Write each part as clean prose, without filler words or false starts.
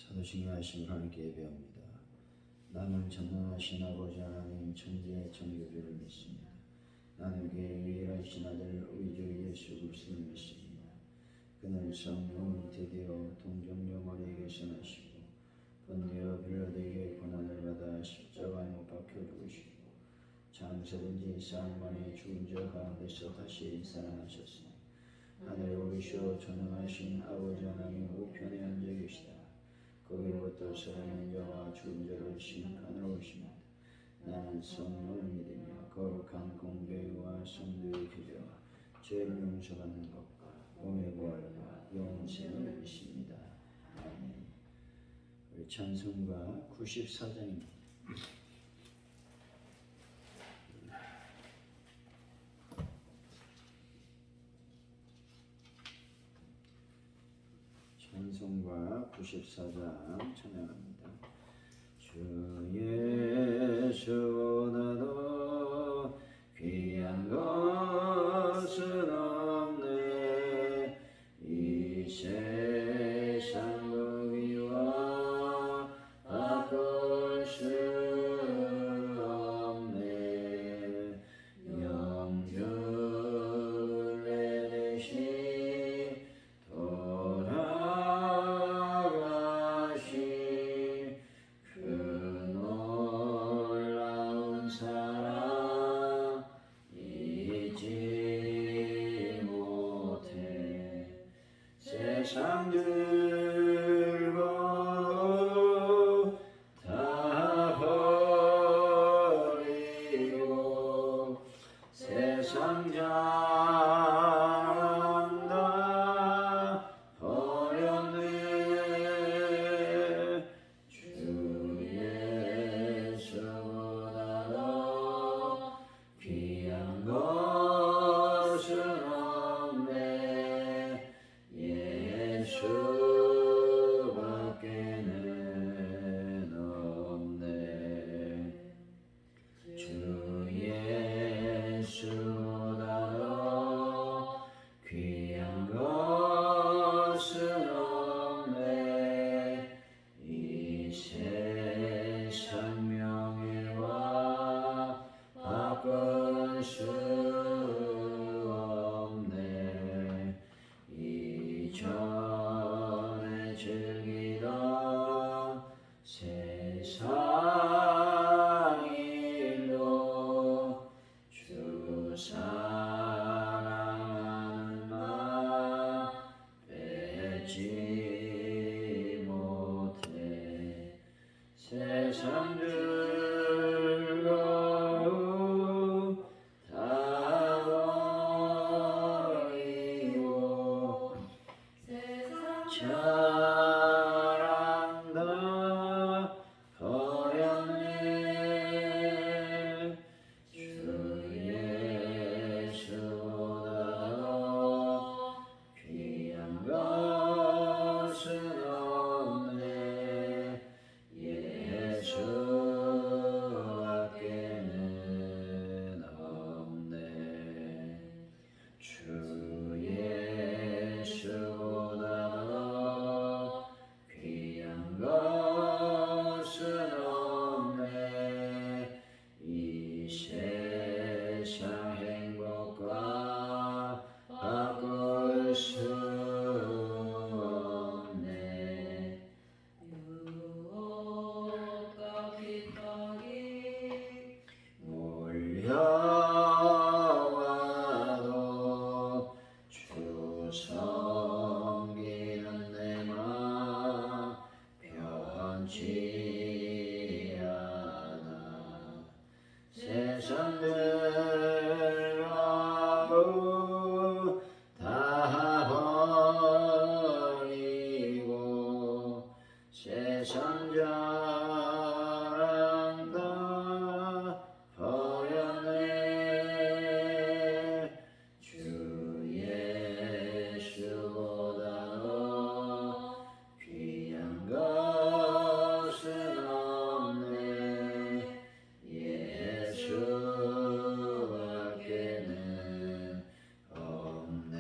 사도신경 하신 하나님께 예배합니다. 나는 전능하신 아버지 하나님 천지의 창조주를 믿습니다. 나는 그의 유일하신 아들 우리 주 예수 그리스도를 믿습니다. 그는 성령을 드디어 동정녀 마리아에게서 나시고 본디오 빌라도에게 고난을 받아 십자가에 못 박혀 죽으시고 장사된 지 사흘 만에 죽은 자 가운데서 다시 살아나셨으니 하늘에 오르시어 전능하신 아버지 하나님 우편에 앉아 계시다. 거기로부터 살아있는 자와 죽은 자를 심판하러 오십니다. 나는 성령을 믿으며 거룩한 공교회와 성도의 교제와 죄를 용서받는 것과 몸의 부활과 영생을 믿습니다. 아멘. 우리 찬송가 94장입니다. 찬송가 94장 찬양합니다. 주 예수보다도 귀한 것은 없네. 이 세상 부귀와 바꿀 수 없네. 영주를 내리시 돌아가시 그 놀라운 사랑 잊지 못해. 세상 즐거움 다 버리고 세상 자랑 다 버렸네. 주 예수보다도 귀한 것은 없네. 예수밖에는 없네. 주 예수보다도 귀한 것은 없네. 이 세상 명예와 바꿀 수 없네. 이전에 즐기던 세상 일로 주 사랑하는 마음 빼지 못해. 세상 즐거움 다 버리고 자랑 다 버렸네. 주 예수보다도 귀한 것은 없네. 예수밖에는 없네. 주 예수보다도 귀한 것은 없네. 이 세상 행복과 바꿀 수 없네. 유혹과 핍박이 몰려와도 주 섬기는 내 맘 변치 않아. 세상 즐거움 다 버리고 세상 자랑 다 버렸네. 주 예수보다도 귀한 것은 없네. 예수밖에는 없네.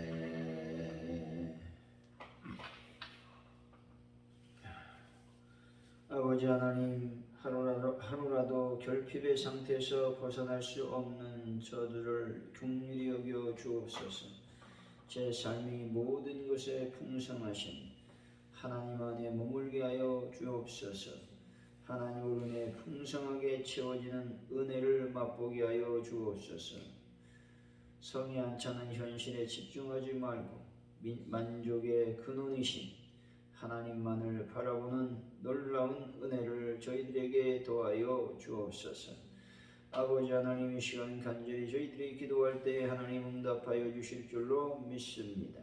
아버지 하나님, 하루라도 결핍의 상태에서 벗어날 수 없는 저들을 긍휼히 여겨 주옵소서. 제 삶이 모든 것에 풍성하신 하나님 안에 머물게 하여 주옵소서. 하나님으로 인해 풍성하게 채워지는 은혜를 맛보게 하여 주옵소서. 성이 않자는 현실에 집중하지 말고 만족의 근원이신 하나님만을 바라보는 놀라운 은혜를 저희들에게 더하여 주옵소서. 아버지 하나님, 이 시간 간절히 저희들이 기도할 때 하나님 응답하여 주실 줄로 믿습니다.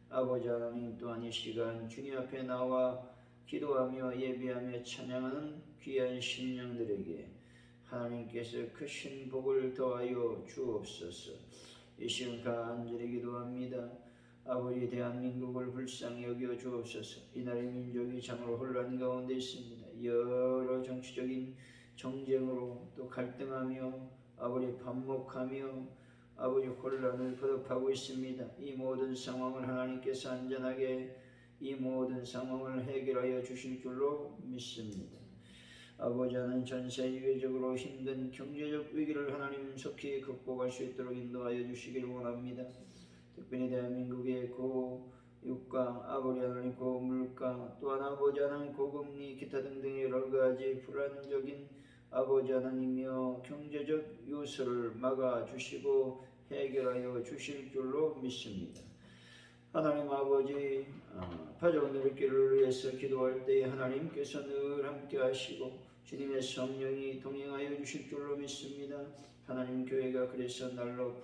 아버지 하나님, 또한 이 시간 주님 앞에 나와 기도하며 예배하며 찬양하는 귀한 심령들에게 하나님께서 크신 복을 더하여 주옵소서. 이 시간 간절히 기도합니다. 아버지, 대한민국을 불쌍히 여겨 주옵소서. 이날의 민족이 참으로 혼란 가운데 있습니다. 여러 정치적인 정쟁으로 또 갈등하며 아버지 반목하며 아버지 혼란을 거듭하고 있습니다. 이 모든 상황을 하나님께서 안전하게 이 모든 상황을 해결하여 주실 줄로 믿습니다. 아버지 하나님, 전 세계적으로 힘든 경제적 위기를 하나님 속히 극복할 수 있도록 인도하여 주시기를 원합니다. 특별히 대한민국의 고유가, 아버지 하나님 고물가, 또한 아버지 하나님 고금리, 기타 등등의 여러 가지 불안적인 아버지 하나님이여 경제적 요소를 막아주시고 해결하여 주실 줄로 믿습니다. 하나님 아버지, 가져온 길을 위해서 기도할 때 하나님께서 늘 함께 하시고 주님의 성령이 동행하여 주실 줄로 믿습니다. 하나님, 교회가 그래서 날로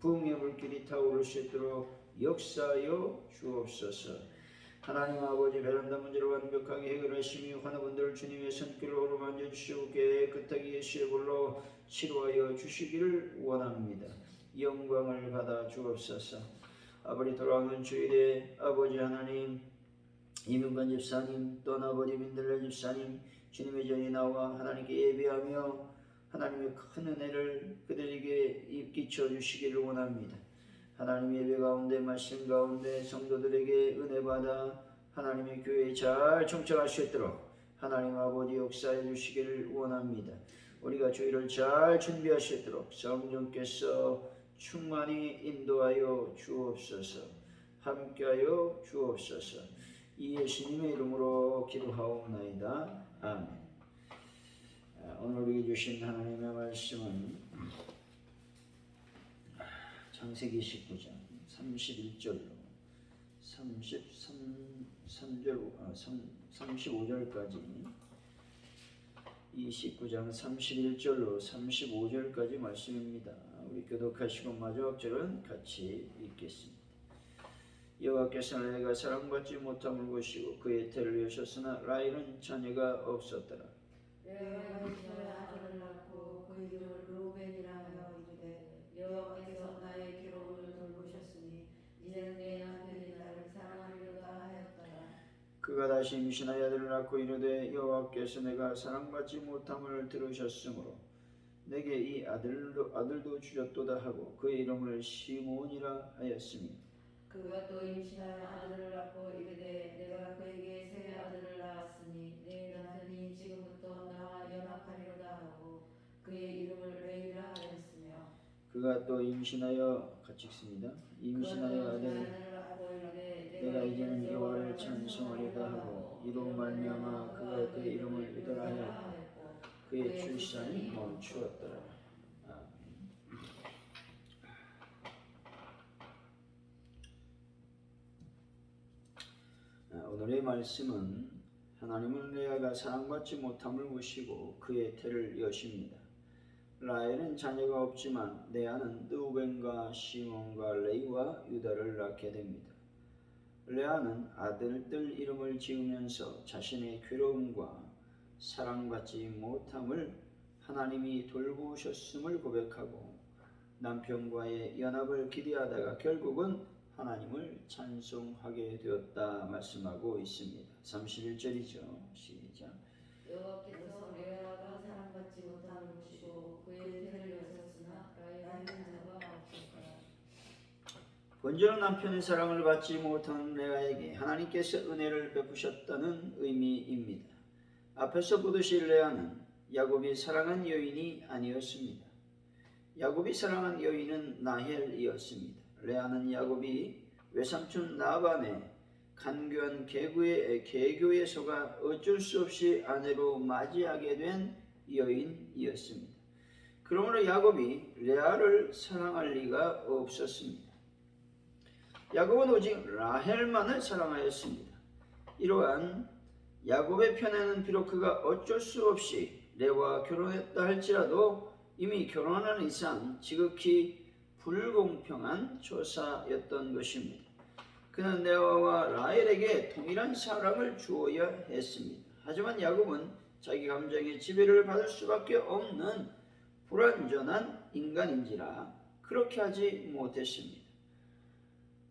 부흥의 불길이 타오를 수 있도록 역사하여 주옵소서. 하나님 아버지, 베란다 문제를 완벽하게 해결하시며 환우분들을 주님의 손길로 어루만져 주시고 깨끗하게 예수의 볼로 치료하여 주시기를 원합니다. 영광을 받아 주옵소서. 아버지, 돌아오는 주일에 아버지 하나님, 이명관 집사님, 또 아버지 민들레 집사님 주님의 전에 나와 하나님께 예배하며 하나님의 큰 은혜를 그들에게 끼쳐 주시기를 원합니다. 하나님의 예배 가운데 말씀 가운데 성도들에게 은혜 받아 하나님의 교회에 잘 청착할 수 있도록 하나님 아버지 역사해 주시기를 원합니다. 우리가 주일을 잘 준비할 수 있도록 성령께서 충만히 인도하여 주옵소서. 함께하여 주옵소서. 이 예수님의 이름으로 기도하옵나이다. 아멘. 오늘 우리에게 주신 하나님의 말씀은 창세기 19장 31절로 35절까지, 이 19장 31절로 35절까지 말씀입니다. 우리 교독하시고 마지막 절은 같이 읽겠습니다. 여호와께서 레아가 사랑받지 못함을 보시고 그의 태를 여셨으나 라헬은 자녀가 없었더라. 레아가 아들을 낳고 그 이름을 루벤이라 하여 이르되 여호와께서 나의 괴로움을 돌보셨으니 이제는 내 남편이 나를 사랑하리로다 하였더라. 그가 다시 임신하여 아들을 낳고 이르되 여호와께서 내가 사랑받지 못함을 들으셨으므로 내게 이 아들도 주셨도다 하고 그의 이름을 시몬이라 하였으니 그가 또 임신하여 아들을 낳고 이르되 내가 그에게 새 아들을 낳았으니 내 남편이 지금부터 나와 연합하리로다 하고 그의 이름을 레위라 하였으며 그가 또 임신하여 같이 읽습니다. 임신하여 아들을 낳고 이르되 내가 이제는 여호와를 찬송하리라 하고 이로 말미암아 그가 그의 이름을 유다라 하였고 그의 출산이 멈추었더라. 오늘의 말씀은 하나님은 레아가 사랑받지 못함을 보시고 그의 태를 여십니다. 라헬은 자녀가 없지만 레아는 르우벤과 시몬과 레위와 유다를 낳게 됩니다. 레아는 아들들 이름을 지으면서 자신의 괴로움과 사랑받지 못함을 하나님이 돌보셨음을 고백하고 남편과의 연합을 기대하다가 결국은 하나님을 찬송하게 되었다 말씀하고 있습니다. 31절이죠. 시작. 여호와께서 레아가 사랑받지 못함을 보시고 그의 태를 여셨으나 라헬은 자녀가 없었더라. 본전은 남편의 사랑을 받지 못한 레아에게 하나님께서 은혜를 베푸셨다는 의미입니다. 앞에서 보듯이 레아는 야곱이 사랑한 여인이 아니었습니다. 야곱이 사랑한 여인은 라헬이었습니다. 레아는 야곱이 외삼촌 라반의 간교한 계교에 속아 어쩔 수 없이 아내로 맞이하게 된 여인이었습니다. 그러므로 야곱이 레아를 사랑할 리가 없었습니다. 야곱은 오직 라헬만을 사랑하였습니다. 이러한 야곱의 편에는 비록 그가 어쩔 수 없이 레아와 결혼했다 할지라도 이미 결혼하는 이상 지극히 불공평한 조사였던 것입니다. 그는 레아와 라헬에게 동일한 사랑을 주어야 했습니다. 하지만 야곱은 자기 감정의 지배를 받을 수밖에 없는 불완전한 인간인지라 그렇게 하지 못했습니다.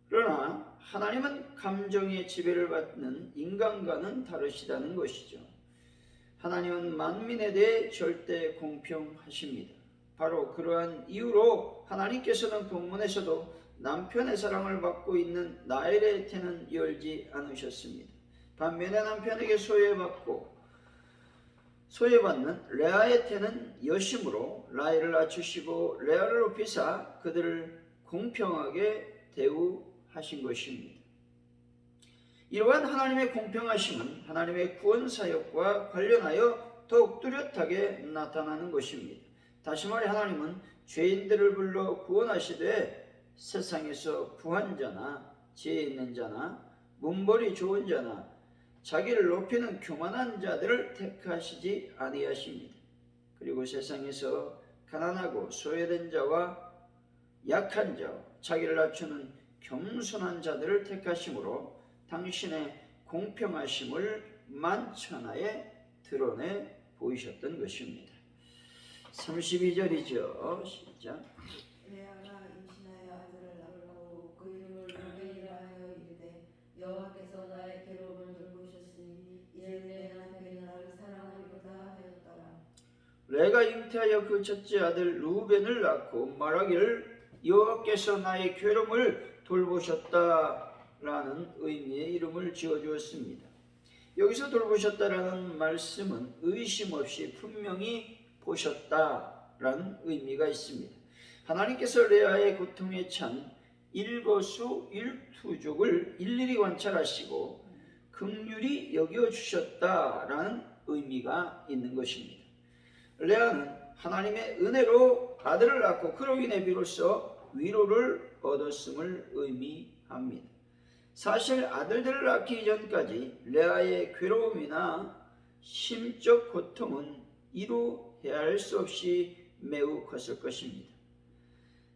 그러나 하나님은 감정의 지배를 받는 인간과는 다르시다는 것이죠. 하나님은 만민에 대해 절대 공평하십니다. 바로 그러한 이유로 하나님께서는 본문에서도 남편의 사랑을 받고 있는 라헬의 태는 열지 않으셨습니다. 반면에 남편에게 소외받는 레아의 태는 여심으로 라헬을 낮추시고 레아를 높이사 그들을 공평하게 대우하신 것입니다. 이러한 하나님의 공평하심은 하나님의 구원 사역과 관련하여 더욱 뚜렷하게 나타나는 것입니다. 다시 말해 하나님은 죄인들을 불러 구원하시되 세상에서 부한 자나 지혜 있는 자나 문벌이 좋은 자나 자기를 높이는 교만한 자들을 택하시지 아니하십니다. 그리고 세상에서 가난하고 소외된 자와 약한 자와 자기를 낮추는 겸손한 자들을 택하심으로 당신의 공평하심을 만천하에 드러내 보이셨던 것입니다. 32절이죠. 시작. 레아가 임신하여 아들을 낳고 그 이름을 루벤이라 하여 이르되 여호와께서 나의 괴로움을 돌보셨으니 이제 내 남편이 나를 사랑하리로다 하였더라. 레아가 잉태하여 그 첫째 아들 루벤을 낳고 말하기를 여호와께서 나의 괴로움을 돌보셨다라는 의미의 이름을 지어주었습니다. 여기서 돌보셨다라는 말씀은 의심 없이 분명히 보셨다라는 의미가 있습니다. 하나님께서 레아의 고통에 찬 일거수일투족을 일일이 관찰하시고 긍휼히 여겨주셨다라는 의미가 있는 것입니다. 레아는 하나님의 은혜로 아들을 낳고 그로 인해 비로소 위로를 얻었음을 의미합니다. 사실 아들들을 낳기 전까지 레아의 괴로움이나 심적 고통은 이루 헤아릴 수 없이 매우 컸을 것입니다.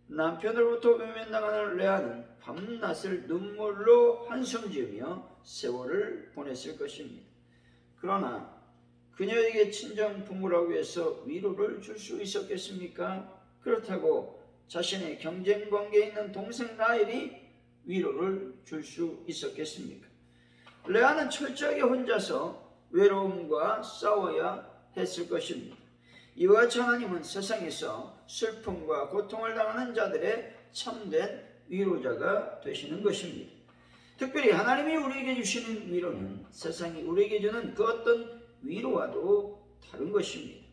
남편으로부터 외면당하는 레아는 밤낮을 눈물로 한숨 지으며 세월을 보냈을 것입니다. 그러나 그녀에게 친정 부모라고 해서 위로를 줄 수 있었겠습니까? 그렇다고 자신의 경쟁 관계에 있는 동생 라헬이 위로를 줄 수 있었겠습니까? 레아는 철저하게 혼자서 외로움과 싸워야 했을 것입니다. 이와 같이 하나님은 세상에서 슬픔과 고통을 당하는 자들의 참된 위로자가 되시는 것입니다. 특별히 하나님이 우리에게 주시는 위로는 세상이 우리에게 주는 그 어떤 위로와도 다른 것입니다.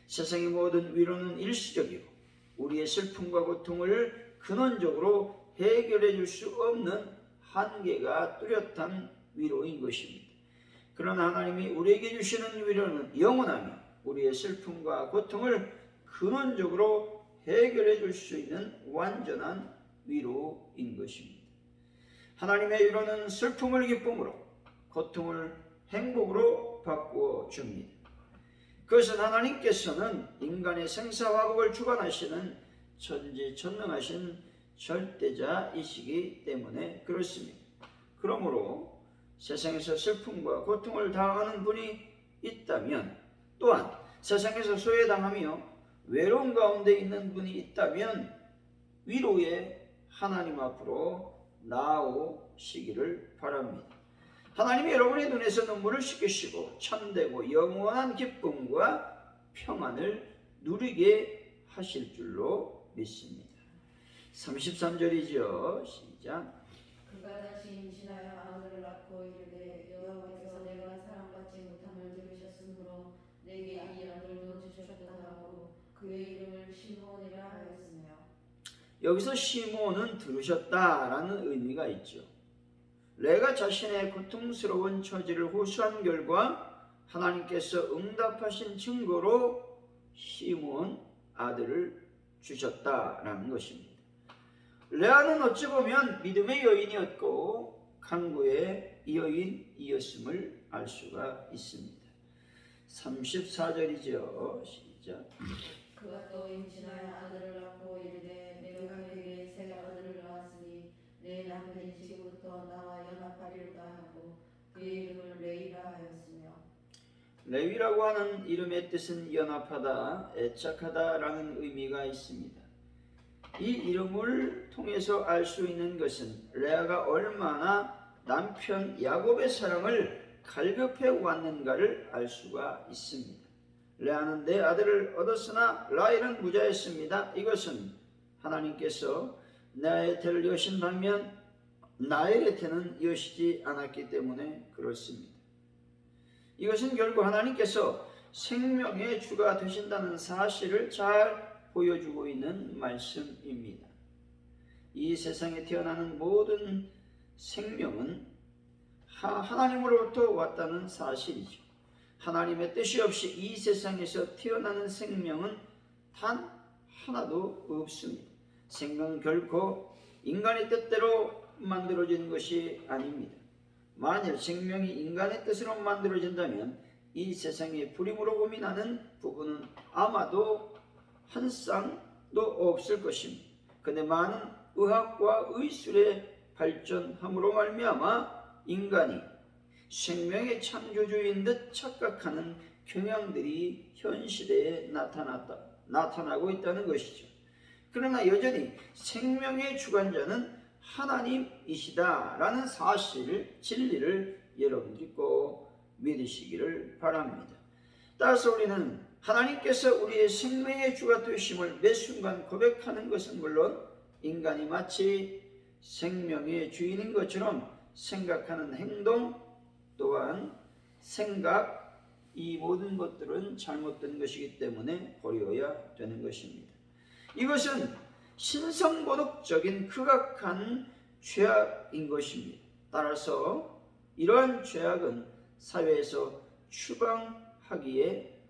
세상의 모든 위로는 일시적이고 우리의 슬픔과 고통을 근원적으로 해결해 줄 수 없는 한계가 뚜렷한 위로인 것입니다. 그러나 하나님이 우리에게 주시는 위로는 영원하며 우리의 슬픔과 고통을 근원적으로 해결해 줄 수 있는 완전한 위로인 것입니다. 하나님의 위로는 슬픔을 기쁨으로, 고통을 행복으로 바꾸어 줍니다. 그것은 하나님께서는 인간의 생사화복을 주관하시는 전지전능하신 절대자이시기 때문에 그렇습니다. 그러므로 세상에서 슬픔과 고통을 당하는 분이 있다면, 또한 세상에서 소외당하며 외로움 가운데 있는 분이 있다면 위로의 하나님 앞으로 나아오시기를 바랍니다. 하나님이 여러분의 눈에서 눈물을 씻기시고 참되고 영원한 기쁨과 평안을 누리게 하실 줄로 믿습니다. 33절이죠. 시작. 그가 다시 임신하여 아들을 낳고 이르되 여호와께서 내가 사랑받지 못함을 들으셨으니 여기서 시몬은 들으셨다라는 의미가 있죠. 레아가 자신의 고통스러운 처지를 호소한 결과 하나님께서 응답하신 증거로 시몬 아들을 주셨다라는 것입니다. 레아는 어찌 보면 믿음의 여인이었고 강구의 여인이었음을 알 수가 있습니다. 34절이죠. 시작. 그가 또 임신하여 아들을 낳고 이르되 내가 그에게 새 아들을 낳았으니 내 남편이 지금부터 나와 연합하리로다 하고 그의 이름을 레위라 하였으며. 레위라고 하는 이름의 뜻은 연합하다, 애착하다라는 의미가 있습니다. 이 이름을 통해서 알 수 있는 것은 레아가 얼마나 남편 야곱의 사랑을 갈급해 왔는가를 알 수가 있습니다. 레아는 내 아들을 얻었으나 라헬은 무자였습니다. 이것은 하나님께서 나의 태를 여신 반면 나엘의 태는 여시지 않았기 때문에 그렇습니다. 이것은 결국 하나님께서 생명의 주가 되신다는 사실을 잘 보여주고 있는 말씀입니다. 이 세상에 태어나는 모든 생명은 하나님으로부터 왔다는 사실이죠. 하나님의 뜻이 없이 이 세상에서 태어나는 생명은 단 하나도 없습니다. 생명은 결코 인간의 뜻대로 만들어진 것이 아닙니다. 만일 생명이 인간의 뜻으로 만들어진다면 이 세상에 불임으로 고민하는 부분은 아마도 한 쌍도 없을 것입니다. 그런데 많은 의학과 의술의 발전함으로 말미암아 인간이 생명의 창조주인 듯 착각하는 경향들이 현 시대에 나타나고 있다는 것이죠. 그러나 여전히 생명의 주관자는 하나님이시다라는 사실을, 진리를 여러분들이 꼭 믿으시기를 바랍니다. 따라서 우리는 하나님께서 우리의 생명의 주가 되심을 매 순간 고백하는 것은 물론 인간이 마치 생명의 주인인 것처럼 생각하는 행동 또한 생각, 이 모든 것들은 잘못된 것이기 때문에 버려야 되는 것입니다. 이것은 신성모독적인 극악한 죄악인 것입니다. 따라서 이러한 죄악은 사회에서 추방받기에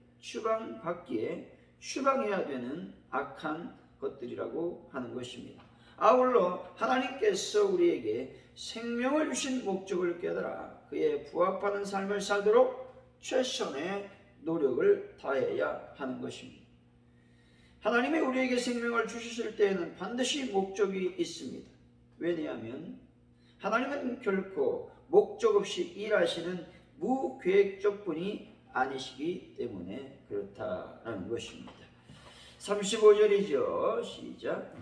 추방해야 되는 악한 것들이라고 하는 것입니다. 아울러 하나님께서 우리에게 생명을 주신 목적을 깨달아 그에 부합하는 삶을 살도록 최선의 노력을 다해야 하는 것입니다. 하나님이 우리에게 생명을 주실 때에는 반드시 목적이 있습니다. 왜냐하면 하나님은 결코 목적 없이 일하시는 무계획적 분이 아니시기 때문에 그렇다라는 것입니다. 35절이죠. 시작.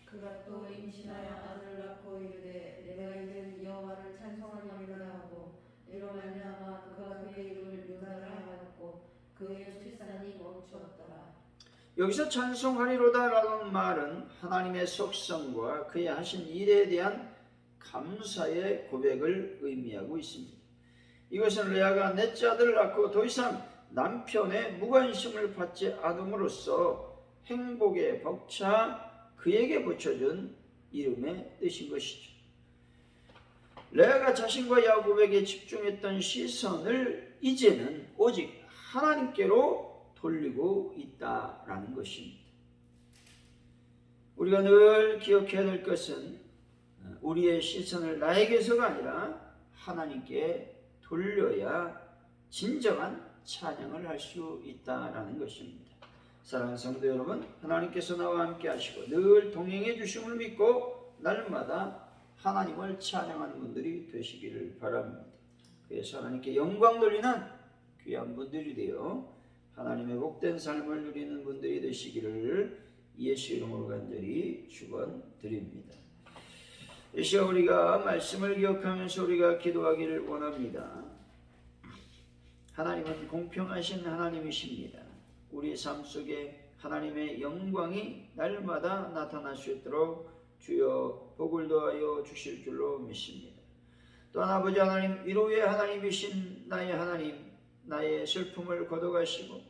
그가 또 임신하여 아들을 낳고 이르되 내가 이제 여호와를 찬송하리로다 하고 이로 말미암아 그가 그의 이름을 유다라 하였고 그의 출산이 멈추었더라. 여기서 찬송하리로다라는 말은 하나님의 속성과 그의 하신 일에 대한 감사의 고백을 의미하고 있습니다. 이것은 레아가 넷째 아들을 낳고 더 이상 남편의 무관심을 받지 않음으로써 행복에 벅차 그에게 붙여준 이름의 뜻인 것이죠. 레아가 자신과 야곱에게 집중했던 시선을 이제는 오직 하나님께로 돌리고 있다라는 것입니다. 우리가 늘 기억해야 될 것은 우리의 시선을 나에게서가 아니라 하나님께 돌려야 진정한 찬양을 할 수 있다라는 것입니다. 사랑하는 성도 여러분, 하나님께서 나와 함께 하시고 늘 동행해 주심을 믿고 날마다 하나님을 찬양하는 분들이 되시기를 바랍니다. 그래서 하나님께 영광 돌리는 귀한 분들이 되어 하나님의 복된 삶을 누리는 분들이 되시기를 예수 이름으로 간절히 축원드립니다. 이 시간 우리가 말씀을 기억하면서 우리가 기도하기를 원합니다. 하나님은 공평하신 하나님이십니다. 우리 삶 속에 하나님의 영광이 날마다 나타날 수 있도록 주여 복을 더하여 주실 줄로 믿습니다. 또한 아버지 하나님, 위로의 하나님이신 나의 하나님, 나의 슬픔을 걷어가시고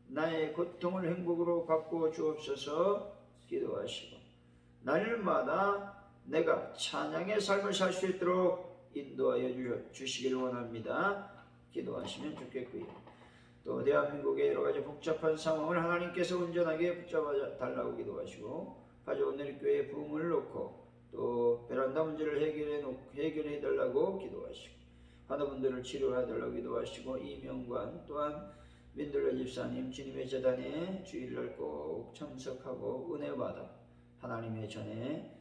나의 고통을 행복으로 바꾸어 주옵소서 기도하시고 날마다 내가 찬양의 삶을 살 수 있도록 인도하여 주시기를 원합니다. 기도하시면 좋겠고요. 또 대한민국의 여러 가지 복잡한 상황을 하나님께서 온전하게 붙잡아 달라고 기도하시고 가져온 우리 교회의 부흥을 놓고 또 베란다 문제를 해결해 달라고 기도하시고 환우분들을 치료해 달라고 기도하시고 이명관 또한 민들레 집사님 주님의 재단에 주일날 꼭 참석하고 은혜 받아 하나님의 전에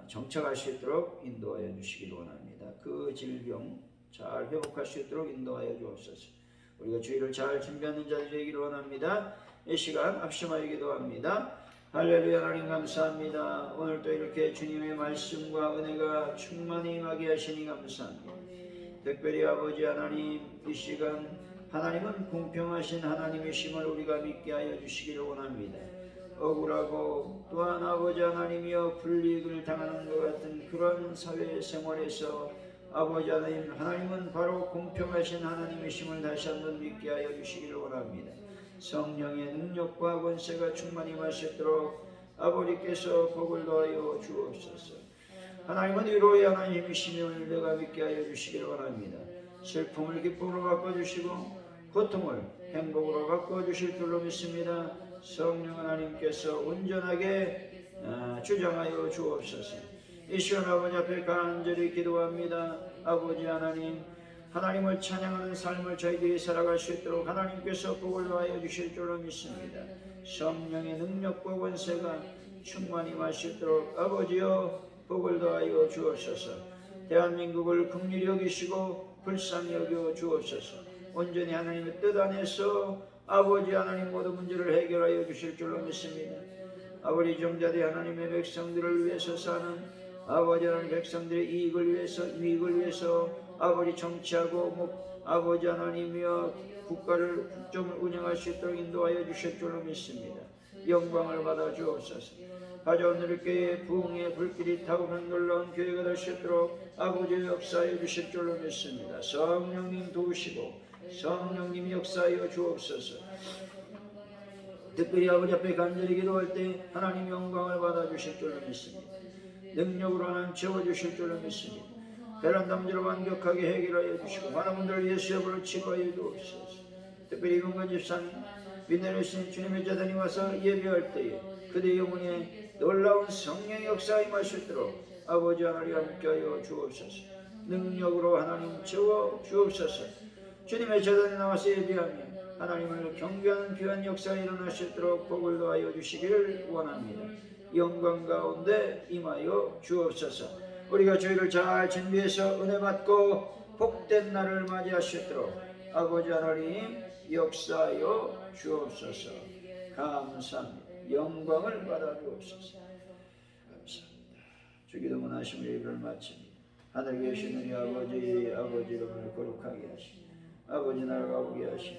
정착할 수 있도록 인도하여 주시기를 원합니다. 그 질병 잘 회복할 수 있도록 인도하여 주옵소서. 우리가 주일을 잘 준비하는 자들이 되기를 원합니다. 이 시간 합심하여 기도합니다. 할렐루야. 하나님 감사합니다. 오늘도 이렇게 주님의 말씀과 은혜가 충만히 임하게 하시니 감사합니다. 특별히 아버지 하나님 이 시간 하나님은 공평하신 하나님이심을 우리가 믿게 하여 주시기를 원합니다. 억울하고 또한 아버지 하나님이여 불이익을 당하는 것 같은 그런 사회생활에서 아버지 하나님 하나님은 바로 공평하신 하나님이심을 다시 한번 믿게 하여 주시기를 원합니다. 성령의 능력과 권세가 충만히 마시도록 아버지께서 복을 더하여 주옵소서. 하나님은 위로의 하나님이심을 내가 믿게 하여 주시기를 원합니다. 슬픔을 기쁨으로 바꿔주시고 고통을 행복으로 바꿔주실 줄로 믿습니다. 성령 하나님께서 온전하게 주장하여 주옵소서. 이 시간 아버지 앞에 간절히 기도합니다. 아버지 하나님 하나님을 찬양하는 삶을 저희들이 살아갈 수 있도록 하나님께서 복을 더하여 주실 줄로 믿습니다. 성령의 능력과 권세가 충만히 마시도록 아버지여 복을 더하여 주옵소서. 대한민국을 긍휼히 여기시고 불쌍히 여겨 주옵소서. 온전히 하나님의 뜻 안에서 아버지 하나님 모든 문제를 해결하여 주실 줄로 믿습니다. 아버지 종자들이 하나님의 백성들을 위해서 사는 아버지 하나님 백성들의 유익을 위해서 아버지 정치하고 아버지 하나님이여 국정을 운영할 수 있도록 인도하여 주실 줄로 믿습니다. 영광을 받아 주옵소서. 가져온 우리 교회의 부흥의 불길이 타오르는 놀라운 교회가 될 수 있도록 아버지의 역사해 주실 줄로 믿습니다. 성령님 도우시고 성령님 역사하여 주옵소서. 특별히 아버지 앞에 간절히 기도할 때 하나님 영광을 받아 주실 줄로 믿습니다. 능력으로 하나님 채워주실 줄로 믿습니다. 베란다 문제를 완벽하게 해결하여 주시고 많은 분들을 예수의 이름으로 치료하여 주옵소서. 특별히 이문관 집사님 믿는 주님의 재단이 와서 예배할 때에 그대 영혼에 놀라운 성령의 역사에 임하시도록 아버지 하나님 함께하여 주옵소서. 능력으로 하나님 채워 주옵소서. 주님의 재단에 나와서 예배하며 하나님을 경배하는 귀한 역사가 일어날 수 있도록 복을 더하여 주시기를 원합니다. 영광 가운데 임하여 주옵소서. 우리가 저희를 잘 준비해서 은혜 받고 복된 날을 맞이할 수 있도록 아버지 하나님 역사하여 주옵소서. 감사합니다. 영광을 받아 주옵소서. 감사합니다. 주기도문 하시며 예배를 마칩니다. 하늘에 계신 우리 아버지 이름을 거룩하게 하시고 아버지 나라가 오게 하시고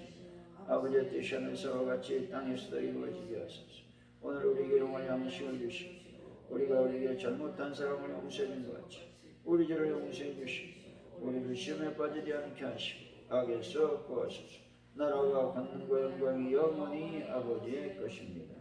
아버지의 뜻이 하늘에서와 같이 땅에서도 이루어지게 하소서. 오늘 우리에게 영원히 양식을 주시고 우리가 우리에게 잘못한 사람을 용서해 준 것 같이 우리 죄를 용서해 주시고 우리를 시험에 빠지지 않게 하시고 악에서 구하소서. 나라가 권능과 영광이 영원히 아버지의 것입니다.